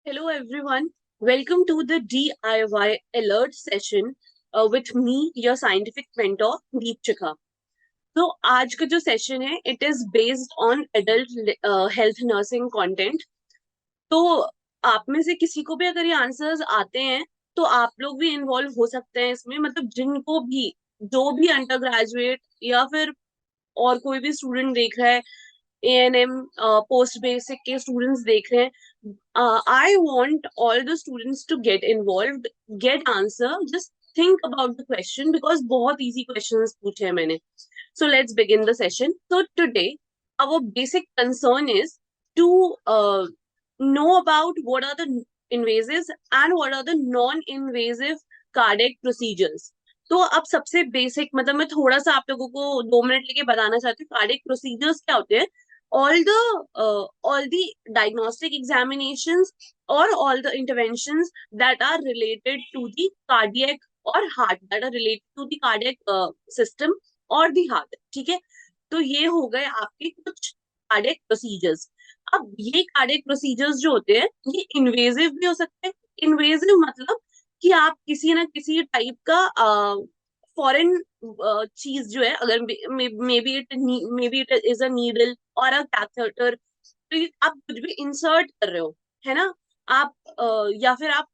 Hello everyone. Welcome to the DIY alert session with me, your scientific mentor, Deepchika. तो आज का जो session है it is based on adult health nursing content. तो आप में से किसी को भी अगर ये आंसर्स आते हैं तो आप लोग भी इन्वॉल्व हो सकते हैं इसमें. मतलब जिनको भी जो भी अंडर ग्रेजुएट या फिर और कोई भी स्टूडेंट देख रहा है, ANM पोस्ट बेसिक के स्टूडेंट्स देख रहे हैं, I want all the students to get involved, get answer, just think about the question because बहुत easy questions पूछे हैं मैंने. So let's begin the session. So today our basic concern is to know about what are the invasive and what are the non-invasive cardiac procedures. तो अब सबसे basic मतलब मैं थोड़ा सा आप लोगों को 2 मिनट लेके बताना चाहती हूँ कार्डियक प्रोसीजर्स क्या होते हैं. All the diagnostic examinations or all the interventions that are related to the cardiac or heart, that are related to the cardiac system or the heart. ठीक है, तो ये हो गए आपके कुछ कार्डियक प्रोसीजर्स. अब ये कार्डियक प्रोसीजर्स जो होते हैं ये इन्वेजिव भी हो सकते हैं. इन्वेजिव मतलब कि आप किसी ना किसी टाइप का फॉरेन चीज जो है, अगर may be it is a needle और अ कैथेटर, तो आप कुछ भी इंसर्ट कर रहे हो, है ना. आप या फिर आप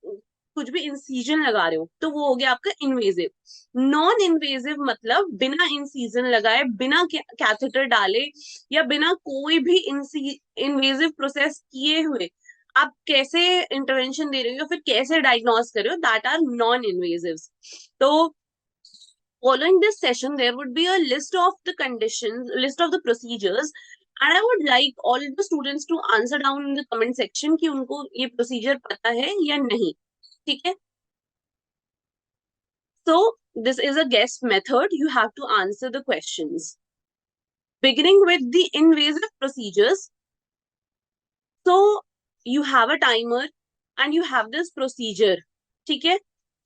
कुछ भी इंसीजन लगा रहे हो तो वो हो गया आपका इन्वेजिव. नॉन इन्वेजिव मतलब बिना इंसीजन लगाए, बिना कैथेटर डाले या बिना कोई भी इन्वेजिव प्रोसेस किए हुए आप कैसे इंटरवेंशन दे रहे हो, फिर कैसे डायग्नोस कर रहे हो, दैट आर नॉन इन्वेजिव. तो following this session, there would be a list of the conditions, list of the procedures, and I would like all the students to answer down in the comment section कि उनको ये procedure पता है या नहीं. ठीक है. So this is a guess method. You have to answer the questions. Beginning with the invasive procedures. So you have a timer and you have this procedure. ठीक है.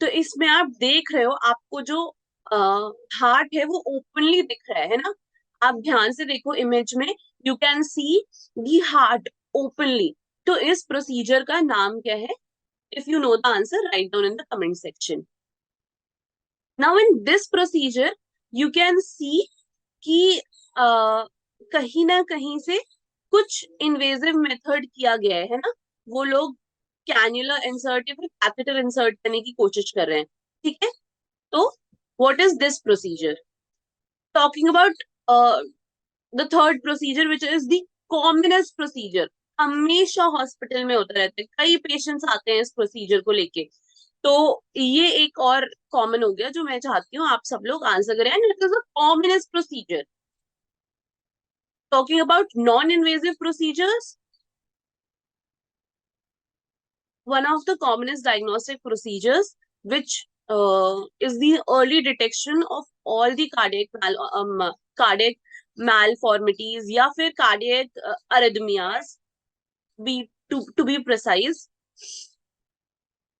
तो इसमें आप देख रहे हो आपको जो हार्ट है वो ओपनली दिख रहा है ना. आप ध्यान से देखो इमेज में, you can see the heart openly. तो इस प्रोसीजर का नाम क्या है? If you know the answer, write down in the comment section. Now in this procedure you can see कि कहीं ना कहीं से कुछ इन्वेजिव मेथड किया गया है ना. वो लोग कैन्युला इंसर्ट या फिर कैथेटर इंसर्ट करने की कोशिश कर रहे हैं. ठीक है. तो what is this procedure? Talking about the third procedure, which is the commonest procedure. हमेशा हॉस्पिटल में होता रहता है, कई पेशेंट्स आते हैं इस प्रोसीजर को लेके. तो ये एक और कॉमन हो गया जो मैं चाहती हूँ आप सब लोग आंसर करें. And it is a commonest procedure. Talking about non invasive procedures, one of the commonest diagnostic procedures which is the early detection of all the cardiac malformities या फिर cardiac arrhythmias, to be precise.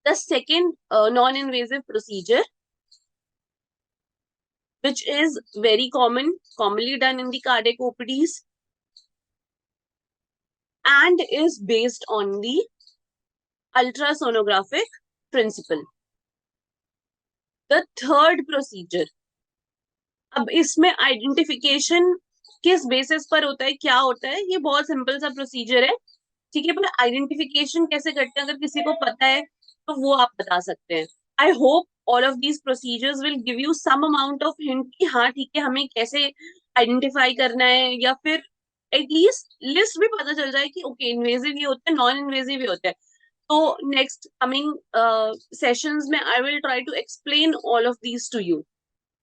The second non-invasive procedure, which is very commonly done in the cardiac OPDs and is based on the ultrasonographic principle. The third procedure, अब इसमें identification किस basis पर होता है, क्या होता है, ये बहुत सिंपल सा प्रोसीजर है. ठीक है, पर आइडेंटिफिकेशन कैसे करते हैं अगर किसी को पता है तो वो आप बता सकते हैं. I hope all of these procedures will give you some amount of hint कि हाँ ठीक है हमें कैसे आइडेंटिफाई करना है, या फिर एटलीस्ट लिस्ट भी पता चल जाए कि ओके इन्वेजिव ये होता है, नॉन इन्वेजिव ये होता है. So next coming sessions mein I will try to explain all of these to you.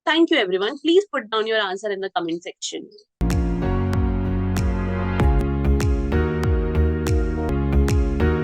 Thank you everyone. Please put down your answer in the comment section.